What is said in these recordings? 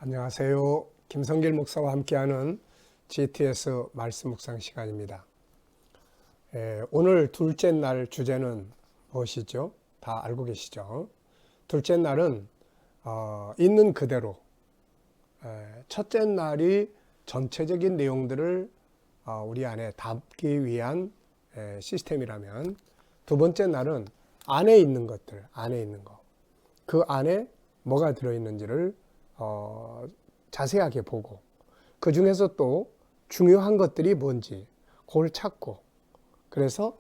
안녕하세요. 김성길 목사와 함께하는 GTS 말씀 묵상 시간입니다. 오늘 둘째 날 주제는 무엇이죠? 다 알고 계시죠? 둘째 날은 있는 그대로, 첫째 날이 전체적인 내용들을 우리 안에 담기 위한 시스템이라면, 두 번째 날은 안에 있는 것들, 안에 있는 거, 그 안에 뭐가 들어있는지를 자세하게 보고, 그 중에서 또 중요한 것들이 뭔지 그걸 찾고, 그래서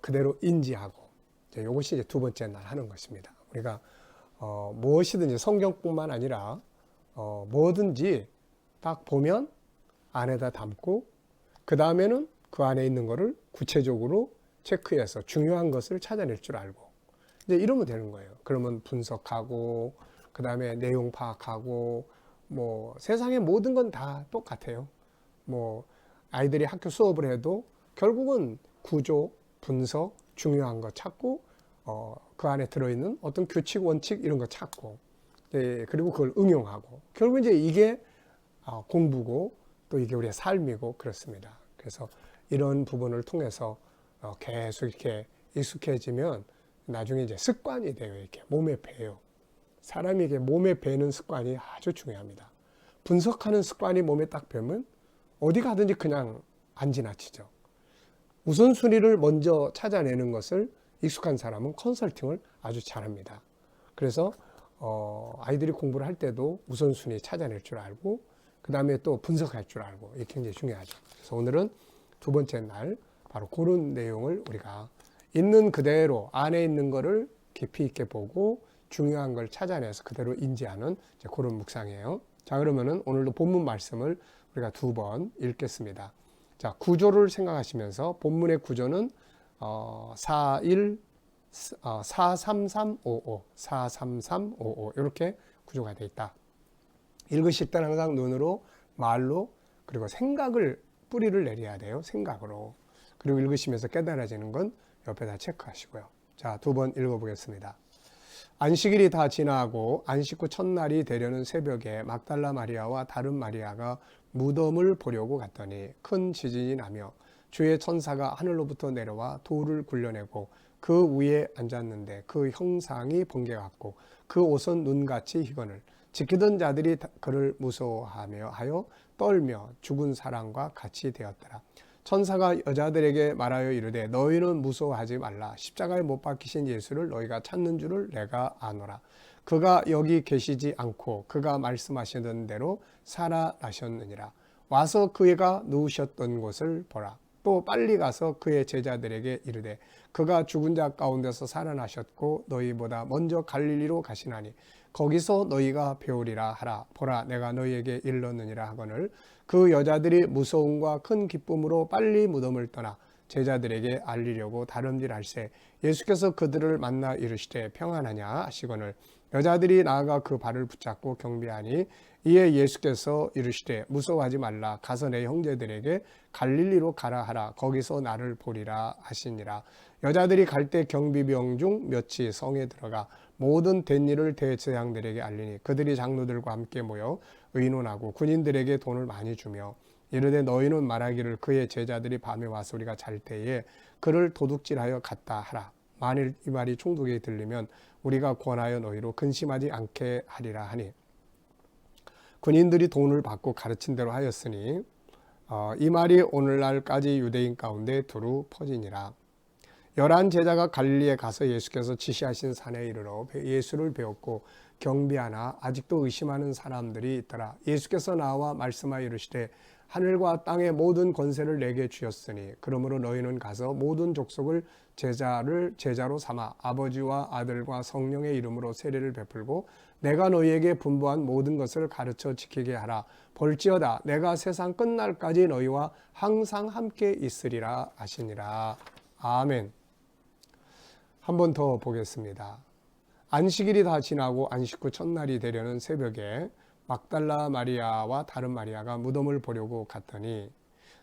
그대로 인지하고, 이것이 이제 두 번째 날 하는 것입니다. 우리가 무엇이든지 성경뿐만 아니라 뭐든지 딱 보면 안에다 담고, 그 다음에는 그 안에 있는 것을 구체적으로 체크해서 중요한 것을 찾아낼 줄 알고, 이제 이러면 되는 거예요. 그러면 분석하고, 그 다음에 내용 파악하고, 뭐 세상의 모든 건 다 똑같아요. 뭐 아이들이 학교 수업을 해도 결국은 구조, 분석, 중요한 거 찾고, 그 안에 들어있는 어떤 규칙, 원칙 이런 거 찾고, 그리고 그걸 응용하고, 결국 이제 이게 공부고, 또 이게 우리의 삶이고 그렇습니다. 그래서 이런 부분을 통해서 계속 이렇게 익숙해지면 나중에 이제 습관이 돼요. 이렇게 몸에 배요. 사람이 이게 몸에 배는 습관이 아주 중요합니다. 분석하는 습관이 몸에 딱 배면 어디 가든지 그냥 안 지나치죠. 우선순위를 먼저 찾아내는 것을 익숙한 사람은 컨설팅을 아주 잘합니다. 그래서 아이들이 공부를 할 때도 우선순위 찾아낼 줄 알고, 그 다음에 또 분석할 줄 알고, 이게 굉장히 중요하죠. 그래서 오늘은 두 번째 날 바로 그런 내용을 우리가 있는 그대로 안에 있는 거를 깊이 있게 보고 중요한 걸 찾아내서 그대로 인지하는 그런 묵상이에요. 자, 그러면은 오늘도 본문 말씀을 우리가 두 번 읽겠습니다. 자, 구조를 생각하시면서 본문의 구조는 43355 43355 이렇게 구조가 되어 있다. 읽으실 때는 항상 눈으로, 말로, 그리고 생각을 뿌리를 내려야 돼요. 생각으로. 그리고 읽으시면서 깨달아지는 건 옆에다 체크하시고요. 자, 두 번 읽어보겠습니다. 안식일이 다 지나고 안식 후 첫날이 되려는 새벽에 막달라 마리아와 다른 마리아가 무덤을 보려고 갔더니 큰 지진이 나며 주의 천사가 하늘로부터 내려와 돌을 굴려내고 그 위에 앉았는데 그 형상이 번개 같고 그 옷은 눈같이 희건을 지키던 자들이 그를 무서워하며 하여 떨며 죽은 사람과 같이 되었더라. 천사가 여자들에게 말하여 이르되 너희는 무서워하지 말라. 십자가에 못 박히신 예수를 너희가 찾는 줄을 내가 아노라. 그가 여기 계시지 않고 그가 말씀하시던 대로 살아나셨느니라. 와서 그가 누우셨던 곳을 보라. 또 빨리 가서 그의 제자들에게 이르되 그가 죽은 자 가운데서 살아나셨고 너희보다 먼저 갈릴리로 가시나니 거기서 너희가 배우리라 하라. 보라, 내가 너희에게 일렀느니라 하거늘 그 여자들이 무서움과 큰 기쁨으로 빨리 무덤을 떠나 제자들에게 알리려고 다름질할세 예수께서 그들을 만나 이르시되 평안하냐 하시거늘 여자들이 나아가 그 발을 붙잡고 경배하니 이에 예수께서 이르시되 무서워하지 말라. 가서 내 형제들에게 갈릴리로 가라 하라. 거기서 나를 보리라 하시니라. 여자들이 갈 때 경비병 중 몇이 성에 들어가 모든 된 일을 대제사장들에게 알리니 그들이 장로들과 함께 모여 의논하고 군인들에게 돈을 많이 주며 이르되 너희는 말하기를 그의 제자들이 밤에 와서 우리가 잘 때에 그를 도둑질하여 갔다 하라. 만일 이 말이 총독에게 들리면 우리가 권하여 너희로 근심하지 않게 하리라 하니 군인들이 돈을 받고 가르친 대로 하였으니 이 말이 오늘날까지 유대인 가운데 두루 퍼지니라. 11 제자가 갈릴리에 가서 예수께서 지시하신 산에 이르러 예수를 배웠고 경비하나 아직도 의심하는 사람들이 있더라. 예수께서 나와 말씀하여 이르시되 하늘과 땅의 모든 권세를 내게 주셨으니 그러므로 너희는 가서 모든 족속을 제자로 삼아 아버지와 아들과 성령의 이름으로 세례를 베풀고 내가 너희에게 분부한 모든 것을 가르쳐 지키게 하라. 볼지어다 내가 세상 끝날까지 너희와 항상 함께 있으리라 하시니라. 아멘. 한 번 더 보겠습니다. 안식일이 다 지나고 안식 후 첫날이 되려는 새벽에 막달라 마리아와 다른 마리아가 무덤을 보려고 갔더니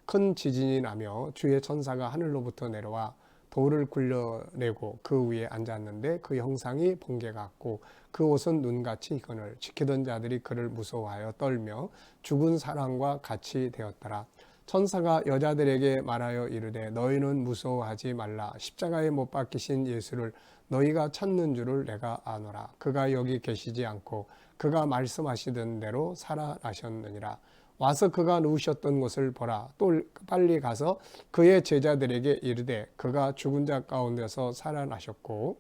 큰 지진이 나며 주의 천사가 하늘로부터 내려와 돌을 굴려내고 그 위에 앉았는데 그 형상이 번개 같고 그 옷은 눈같이 그늘 지키던 자들이 그를 무서워하여 떨며 죽은 사람과 같이 되었더라. 천사가 여자들에게 말하여 이르되 너희는 무서워하지 말라. 십자가에 못 박히신 예수를 너희가 찾는 줄을 내가 아노라. 그가 여기 계시지 않고 그가 말씀하시던 대로 살아나셨느니라. 와서 그가 누우셨던 곳을 보라. 또 빨리 가서 그의 제자들에게 이르되 그가 죽은 자 가운데서 살아나셨고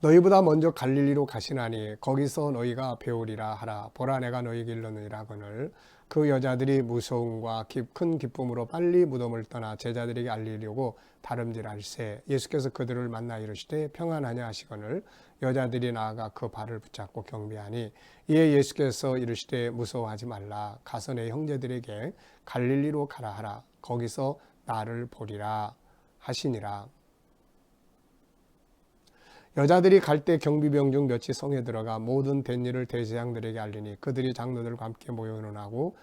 너희보다 먼저 갈릴리로 가시나니 거기서 너희가 배우리라 하라. 보라 내가 너희에게 이르느니라 하거늘 그 여자들이 무서움과 큰 기쁨으로 빨리 무덤을 떠나 제자들에게 알리려고 다름질할새 예수께서 그들을 만나 이르시되 평안하냐 하시거늘 여자들이 나아가 그 발을 붙잡고 경배하니 이에 예수께서 이르시되 무서워하지 말라. 가서 내 형제들에게 갈릴리로 가라 하라. 거기서 나를 보리라 하시니라. 여자들이 갈 때 경비병 중 몇이 성에 들어가 모든 된 일을 대제장들에게 알리니 그들이 장로들과 함께 모여 의논하고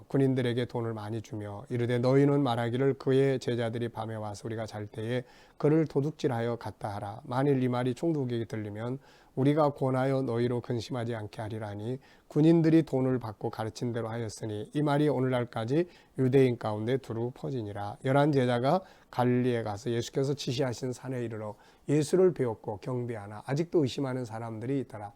군인들에게 돈을 많이 주며 이르되 너희는 말하기를 그의 제자들이 밤에 와서 우리가 잘 때에 그를 도둑질하여 갔다 하라. 만일 이 말이 총독에게 들리면 우리가 권하여 너희로 근심하지 않게 하리라니 군인들이 돈을 받고 가르친 대로 하였으니 이 말이 오늘날까지 유대인 가운데 두루 퍼지니라. 11 제자가 갈릴리에 가서 예수께서 지시하신 산에 이르러 예수를 배웠고 경배하나 아직도 의심하는 사람들이 있더라.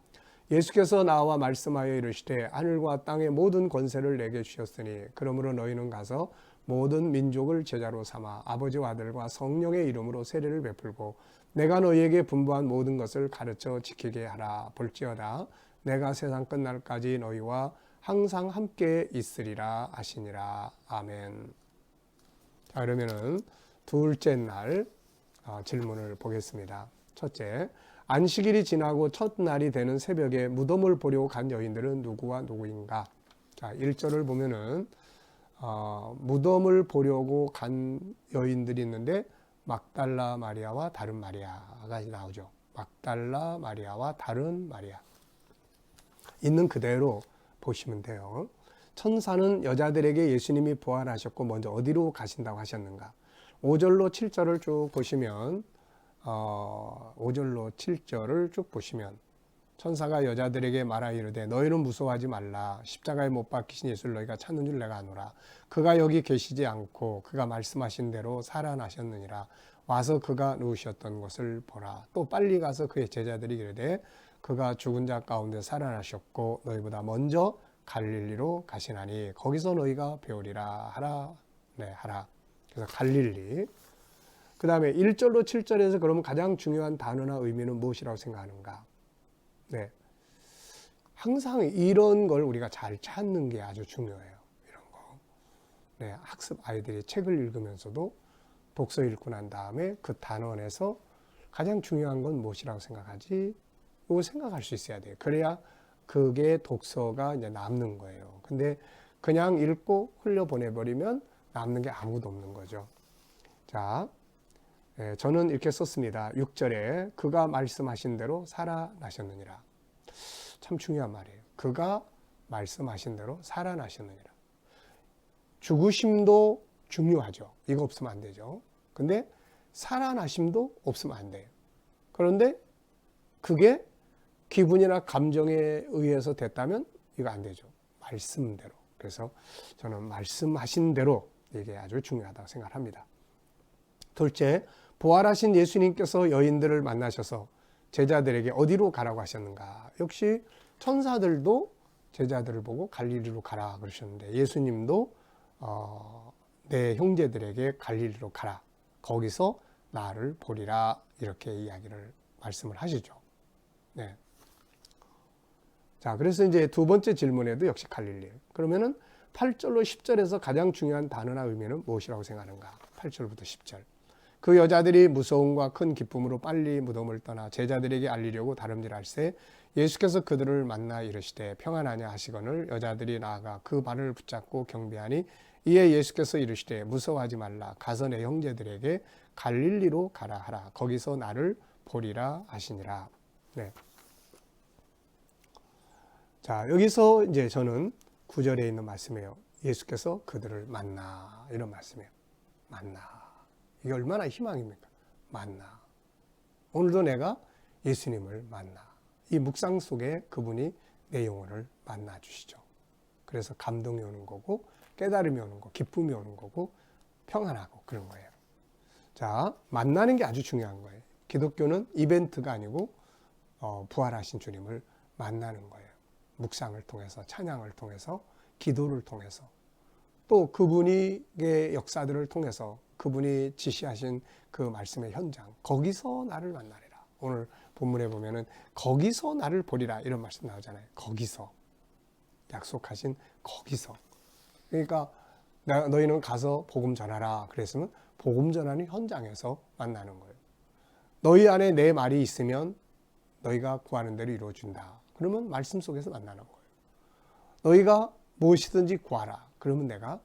예수께서 나와 말씀하여 이르시되 하늘과 땅의 모든 권세를 내게 주셨으니 그러므로 너희는 가서 모든 민족을 제자로 삼아 아버지와 아들과 성령의 이름으로 세례를 베풀고 내가 너희에게 분부한 모든 것을 가르쳐 지키게 하라. 볼지어다 내가 세상 끝날까지 너희와 항상 함께 있으리라 하시니라. 아멘. 자, 그러면은 둘째 날 질문을 보겠습니다. 첫째, 안식일이 지나고 첫날이 되는 새벽에 무덤을 보려고 간 여인들은 누구와 누구인가? 자, 1절을 보면은 무덤을 보려고 간 여인들이 있는데 막달라 마리아와 다른 마리아가 나오죠. 막달라 마리아와 다른 마리아. 있는 그대로 보시면 돼요. 천사는 여자들에게 예수님이 부활하셨고 먼저 어디로 가신다고 하셨는가? 5절로 7절을 쭉 보시면 5절로 7절을 쭉 보시면 천사가 여자들에게 말하 이르되 너희는 무서워하지 말라. 십자가에 못 박히신 예수를 너희가 찾는 줄 내가 아노라. 그가 여기 계시지 않고 그가 말씀하신 대로 살아나셨느니라. 와서 그가 누우셨던 것을 보라. 또 빨리 가서 그의 제자들이 이르되 그가 죽은 자 가운데 살아나셨고 너희보다 먼저 갈릴리로 가시나니 거기서 너희가 배우리라 하라. 네, 하라. 그래서 갈릴리. 그 다음에 1절로 7절에서 그러면 가장 중요한 단어나 의미는 무엇이라고 생각하는가? 네. 항상 이런 걸 우리가 잘 찾는 게 아주 중요해요. 이런 거. 네. 학습 아이들이 책을 읽으면서도 독서 읽고 난 다음에 그 단원에서 가장 중요한 건 무엇이라고 생각하지? 이거 생각할 수 있어야 돼요. 그래야 그게 독서가 이제 남는 거예요. 근데 그냥 읽고 흘려보내버리면 남는 게 아무것도 없는 거죠. 자, 저는 이렇게 썼습니다. 6절에 그가 말씀하신 대로 살아나셨느니라. 참 중요한 말이에요. 그가 말씀하신 대로 살아나셨느니라. 죽으심도 중요하죠. 이거 없으면 안 되죠. 근데 살아나심도 없으면 안 돼요. 그런데 그게 기분이나 감정에 의해서 됐다면 이거 안 되죠. 말씀대로. 그래서 저는 말씀하신 대로 이게 아주 중요하다고 생각합니다. 둘째, 부활하신 예수님께서 여인들을 만나셔서 제자들에게 어디로 가라고 하셨는가? 역시 천사들도 제자들을 보고 갈릴리로 가라 그러셨는데 예수님도 내 형제들에게 갈릴리로 가라. 거기서 나를 보리라. 이렇게 이야기를 말씀을 하시죠. 네. 자, 그래서 이제 두 번째 질문에도 역시 갈릴리. 그러면은 8절로 10절에서 가장 중요한 단어나 의미는 무엇이라고 생각하는가? 8절부터 10절. 그 여자들이 무서움과 큰 기쁨으로 빨리 무덤을 떠나 제자들에게 알리려고 다름질할새 예수께서 그들을 만나 이르시되 평안하냐 하시거늘 여자들이 나아가 그 발을 붙잡고 경배하니 이에 예수께서 이르시되 무서워하지 말라. 가서 내 형제들에게 갈릴리로 가라 하라. 거기서 나를 보리라 하시니라. 네. 자, 여기서 이제 저는 9절에 있는 말씀이에요. 예수께서 그들을 만나. 이런 말씀이에요. 만나. 이게 얼마나 희망입니까? 만나. 오늘도 내가 예수님을 만나. 이 묵상 속에 그분이 내 영혼을 만나 주시죠. 그래서 감동이 오는 거고, 깨달음이 오는 거고, 기쁨이 오는 거고, 평안하고 그런 거예요. 자, 만나는 게 아주 중요한 거예요. 기독교는 이벤트가 아니고 부활하신 주님을 만나는 거예요. 묵상을 통해서, 찬양을 통해서, 기도를 통해서, 또 그분의 역사들을 통해서 그분이 지시하신 그 말씀의 현장, 거기서 나를 만나리라. 오늘 본문에 보면은 거기서 나를 보리라 이런 말씀 나오잖아요. 거기서, 약속하신 거기서. 그러니까 너희는 가서 복음 전하라 그랬으면 복음 전하는 현장에서 만나는 거예요. 너희 안에 내 말이 있으면 너희가 구하는 대로 이루어준다. 그러면 말씀 속에서 만나는 거예요. 너희가 무엇이든지 구하라. 그러면 내가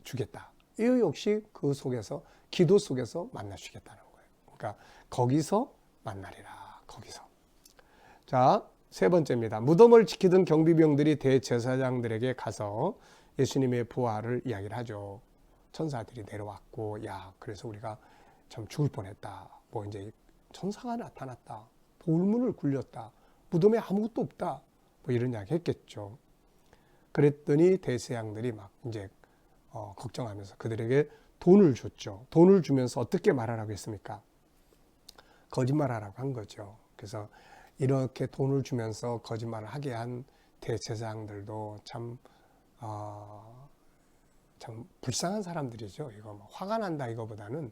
주겠다. 이 역시 그 속에서, 기도 속에서 만나주겠다는 거예요. 그러니까 거기서 만나리라. 거기서. 자, 세 번째입니다. 무덤을 지키던 경비병들이 대제사장들에게 가서 예수님의 부활을 이야기를 하죠. 천사들이 내려왔고, 야, 그래서 우리가 참 죽을 뻔했다. 뭐 이제 천사가 나타났다. 돌문을 굴렸다. 무덤에 아무것도 없다. 뭐 이런 이야기 했겠죠. 그랬더니 대제사장들이 막 이제 걱정하면서 그들에게 돈을 줬죠. 돈을 주면서 어떻게 말하라고 했습니까? 거짓말하라고 한 거죠. 그래서 이렇게 돈을 주면서 거짓말을 하게 한 대제사장들도 참 불쌍한 사람들이죠. 이거 뭐 화가 난다 이거보다는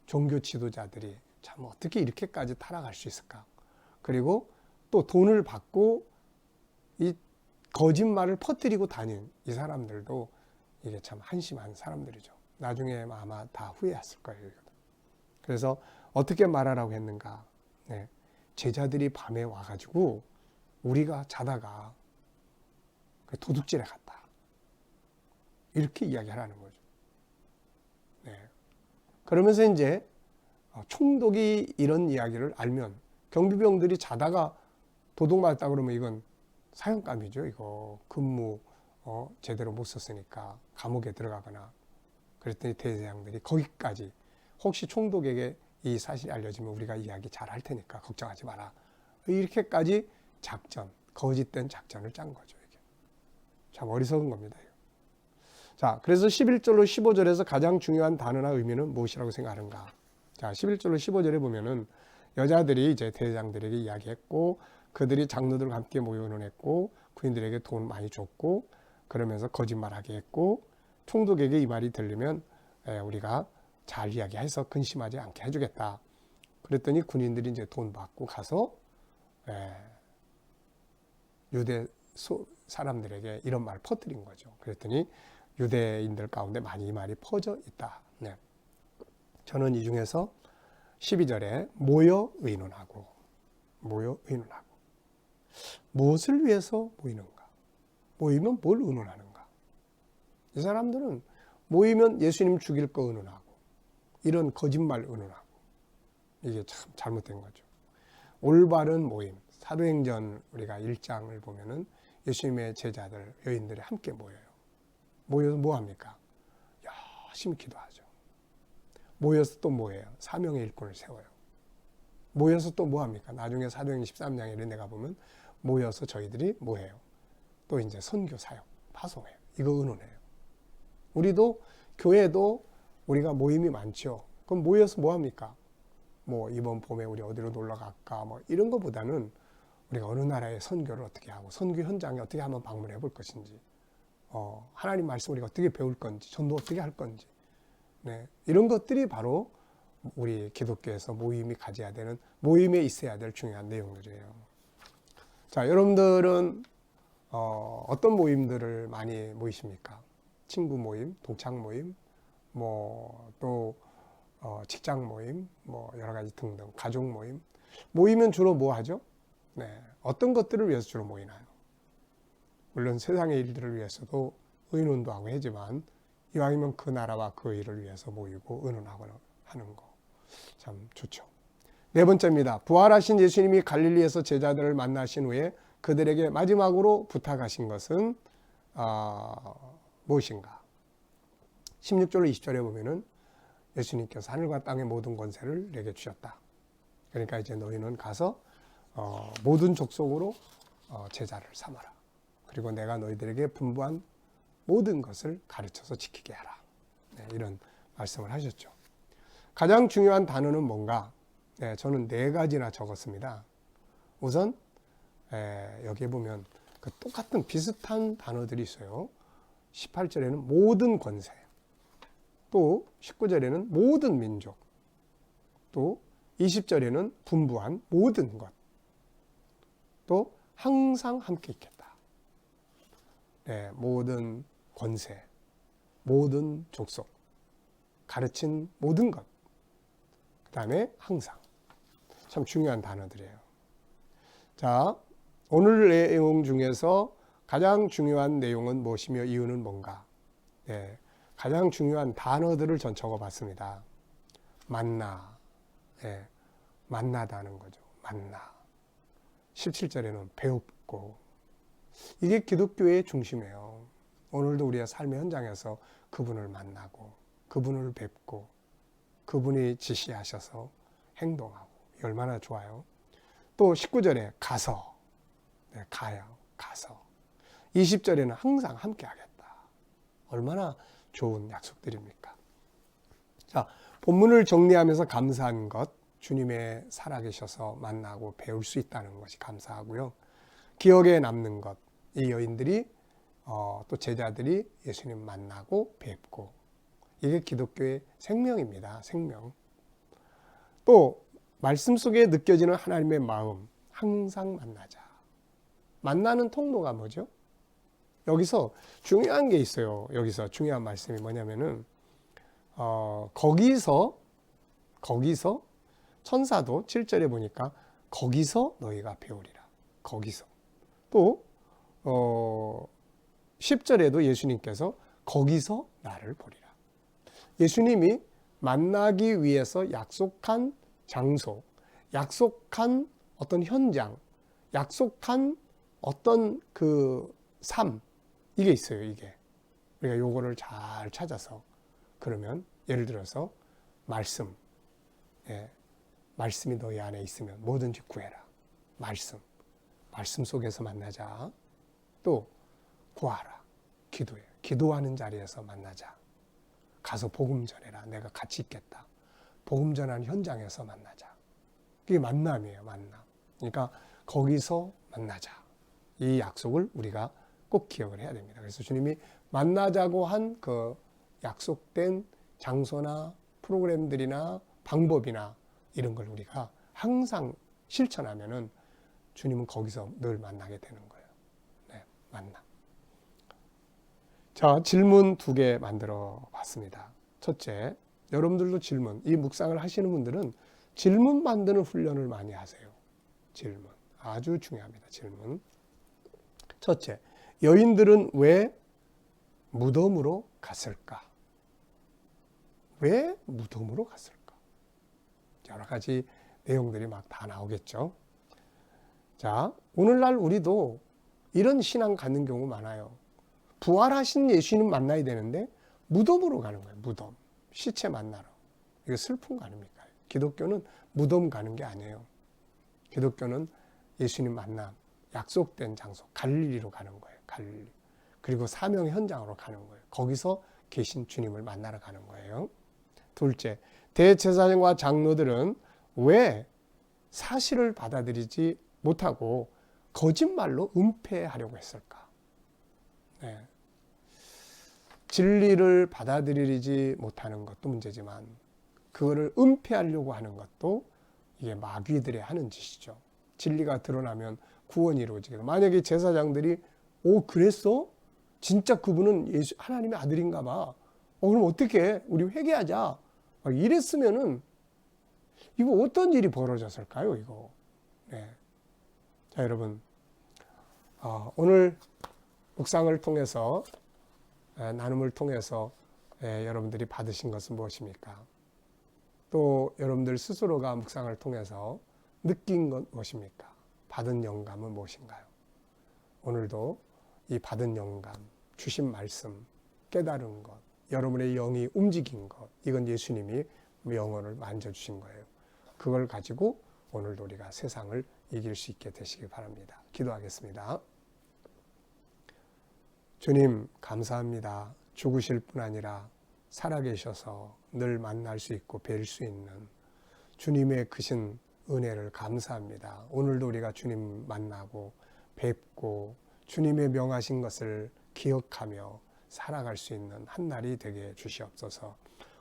종교 지도자들이 참 어떻게 이렇게까지 타락할 수 있을까? 그리고 또 돈을 받고 이 거짓말을 퍼뜨리고 다닌 이 사람들도 이게 참 한심한 사람들이죠. 나중에 아마 다 후회했을 거예요. 그래서 어떻게 말하라고 했는가? 네. 제자들이 밤에 와가지고 우리가 자다가 도둑질에 갔다. 이렇게 이야기하라는 거죠. 네. 그러면서 이제 총독이 이런 이야기를 알면 경비병들이 자다가 도둑 맞았다 그러면 이건 사형감이죠. 이거 근무 제대로 못 썼으니까 감옥에 들어가거나. 그랬더니 대제사장들이 거기까지 혹시 총독에게 이 사실이 알려지면 우리가 이야기 잘 할 테니까 걱정하지 마라. 이렇게까지 작전, 거짓된 작전을 짠 거죠. 이게. 참 어리석은 겁니다. 이거. 자, 그래서 11절로 15절에서 가장 중요한 단어나 의미는 무엇이라고 생각하는가? 자, 11절로 15절에 보면은 여자들이 이제 대제사장들에게 이야기했고 그들이 장로들과 함께 모여 의논했고 군인들에게 돈 많이 줬고 그러면서 거짓말하게 했고 총독에게 이 말이 들리면 우리가 잘 이야기해서 근심하지 않게 해주겠다. 그랬더니 군인들이 이제 돈 받고 가서 유대 사람들에게 이런 말을 퍼뜨린 거죠. 그랬더니 유대인들 가운데 많이 이 말이 퍼져 있다. 네. 저는 이 중에서 12절에 모여 의논하고 무엇을 위해서 모이는가? 모이면 뭘 의논하는가? 이 사람들은 모이면 예수님 죽일 거 의논하고 이런 거짓말 의논하고 이게 참 잘못된 거죠. 올바른 모임, 사도행전 우리가 1장을 보면은 예수님의 제자들, 여인들이 함께 모여요. 모여서 뭐 합니까? 열심히 기도하죠. 모여서 또 뭐예요? 사명의 일꾼을 세워요. 모여서 또 뭐 합니까? 나중에 사도행전 13장에 이런 데가 보면 모여서 저희들이 뭐 해요? 또 이제 선교 사역, 파송해요. 이거 의논해요. 우리도 교회도 우리가 모임이 많죠. 그럼 모여서 뭐 합니까? 뭐 이번 봄에 우리 어디로 놀러 갈까? 뭐 이런 것보다는 우리가 어느 나라의 선교를 어떻게 하고 선교 현장에 어떻게 한번 방문해 볼 것인지, 하나님 말씀 우리가 어떻게 배울 건지, 전도 어떻게 할 건지, 네, 이런 것들이 바로 우리 기독교에서 모임이 가져야 되는, 모임에 있어야 될 중요한 내용들이에요. 자, 여러분들은 어떤 모임들을 많이 모이십니까? 친구 모임, 동창 모임, 뭐 또 직장 모임, 뭐 여러 가지 등등, 가족 모임. 모이면 주로 뭐 하죠? 네, 어떤 것들을 위해서 주로 모이나요? 물론 세상의 일들을 위해서도 의논도 하고 하지만 이왕이면 그 나라와 그 일을 위해서 모이고 의논하고 하는 거 참 좋죠. 네 번째입니다. 부활하신 예수님이 갈릴리에서 제자들을 만나신 후에 그들에게 마지막으로 부탁하신 것은 무엇인가? 16절로 20절에 보면은 예수님께서 하늘과 땅의 모든 권세를 내게 주셨다. 그러니까 이제 너희는 가서 모든 족속으로 제자를 삼아라. 그리고 내가 너희들에게 분부한 모든 것을 가르쳐서 지키게 하라. 네, 이런 말씀을 하셨죠. 가장 중요한 단어는 뭔가? 네, 저는 4가지나 적었습니다. 우선 여기에 보면 그 똑같은 비슷한 단어들이 있어요. 18절에는 모든 권세, 또 19절에는 모든 민족, 또 20절에는 분부한 모든 것, 또 항상 함께 있겠다. 네, 모든 권세, 모든 족속, 가르친 모든 것, 그 다음에 항상. 참 중요한 단어들이에요. 자, 오늘 내용 중에서 가장 중요한 내용은 무엇이며 이유는 뭔가? 네, 가장 중요한 단어들을 전 적어봤습니다. 만나, 네, 만나다는 거죠. 만나. 17절에는 배웁고. 이게 기독교의 중심이에요. 오늘도 우리가 삶의 현장에서 그분을 만나고, 그분을 뵙고, 그분이 지시하셔서 행동하고. 얼마나 좋아요. 또 19절에 가서, 네, 가요. 가서. 20절에는 항상 함께 하겠다. 얼마나 좋은 약속들입니까? 자, 본문을 정리하면서 감사한 것, 주님의 살아계셔서 만나고 배울 수 있다는 것이 감사하고요. 기억에 남는 것, 이 여인들이 또 제자들이 예수님 만나고 뵙고, 이게 기독교의 생명입니다. 생명. 또 말씀 속에 느껴지는 하나님의 마음, 항상 만나자. 만나는 통로가 뭐죠? 여기서 중요한 게 있어요. 여기서 중요한 말씀이 뭐냐면은 거기서 천사도 7절에 보니까 거기서 너희가 배우리라. 거기서. 또 10절에도 예수님께서 거기서 나를 보리라. 예수님이 만나기 위해서 약속한 장소, 약속한 어떤 현장, 약속한 어떤 그 삶, 이게 있어요. 이게 우리가 요거를 잘 찾아서, 그러면 예를 들어서 말씀, 말씀이 너희 안에 있으면 뭐든지 구해라. 말씀 속에서 만나자. 또 구하라. 기도해. 기도하는 자리에서 만나자. 가서 복음 전해라. 내가 같이 있겠다. 복음 전하는 현장에서 만나자. 그게 만남이에요. 만남. 그러니까 거기서 만나자. 이 약속을 우리가 꼭 기억을 해야 됩니다. 그래서 주님이 만나자고 한 그 약속된 장소나 프로그램들이나 방법이나 이런 걸 우리가 항상 실천하면은 주님은 거기서 늘 만나게 되는 거예요. 네, 만남. 자, 질문 2개 만들어 봤습니다. 첫째, 여러분들도 질문, 이 묵상을 하시는 분들은 질문 만드는 훈련을 많이 하세요. 질문. 아주 중요합니다. 질문. 첫째, 여인들은 왜 무덤으로 갔을까? 왜 무덤으로 갔을까? 여러 가지 내용들이 막 다 나오겠죠. 자, 오늘날 우리도 이런 신앙 갖는 경우 많아요. 부활하신 예수님 만나야 되는데 무덤으로 가는 거예요. 무덤. 시체 만나러. 이거 슬픈 거 아닙니까? 기독교는 무덤 가는 게 아니에요. 기독교는 예수님 만남, 약속된 장소, 갈릴리로 가는 거예요. 갈릴리. 그리고 사명 현장으로 가는 거예요. 거기서 계신 주님을 만나러 가는 거예요. 둘째, 대제사장과 장로들은 왜 사실을 받아들이지 못하고 거짓말로 은폐하려고 했을까? 네. 진리를 받아들이지 못하는 것도 문제지만 그거를 은폐하려고 하는 것도 이게 마귀들이 하는 짓이죠. 진리가 드러나면 구원이 이루어지게. 만약에 제사장들이 그랬어? 진짜 그분은 예수 하나님의 아들인가 봐. 그럼 어떻게 해? 우리 회개하자. 이랬으면은 이거 어떤 일이 벌어졌을까요? 이거. 네. 자, 여러분, 오늘 묵상을 통해서 나눔을 통해서 여러분들이 받으신 것은 무엇입니까? 또 여러분들 스스로가 묵상을 통해서 느낀 건 무엇입니까? 받은 영감은 무엇인가요? 오늘도 이 받은 영감, 주신 말씀, 깨달은 것, 여러분의 영이 움직인 것, 이건 예수님이 영혼을 만져주신 거예요. 그걸 가지고 오늘도 우리가 세상을 이길 수 있게 되시길 바랍니다. 기도하겠습니다. 주님 감사합니다. 죽으실 뿐 아니라 살아계셔서 늘 만날 수 있고 뵐 수 있는 주님의 크신 은혜를 감사합니다. 오늘도 우리가 주님 만나고 뵙고 주님의 명하신 것을 기억하며 살아갈 수 있는 한 날이 되게 주시옵소서.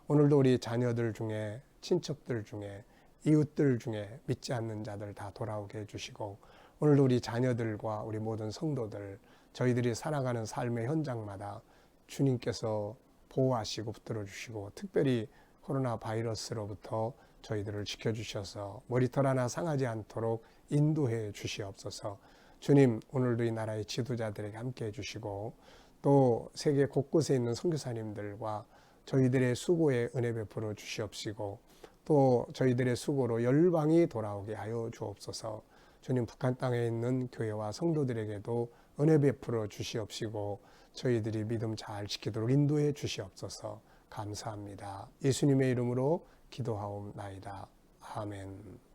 오늘도 우리 자녀들 중에 친척들 중에 이웃들 중에 믿지 않는 자들 다 돌아오게 해주시고 오늘도 우리 자녀들과 우리 모든 성도들 저희들이 살아가는 삶의 현장마다 주님께서 보호하시고 붙들어 주시고 특별히 코로나 바이러스로부터 저희들을 지켜주셔서 머리털 하나 상하지 않도록 인도해 주시옵소서. 주님 오늘도 이 나라의 지도자들에게 함께 해주시고 또 세계 곳곳에 있는 선교사님들과 저희들의 수고에 은혜 베풀어 주시옵시고 또 저희들의 수고로 열방이 돌아오게 하여 주옵소서. 주님 북한 땅에 있는 교회와 성도들에게도 은혜 베풀어 주시옵시고 저희들이 믿음 잘 지키도록 인도해 주시옵소서. 감사합니다. 예수님의 이름으로 기도하옵나이다. 아멘.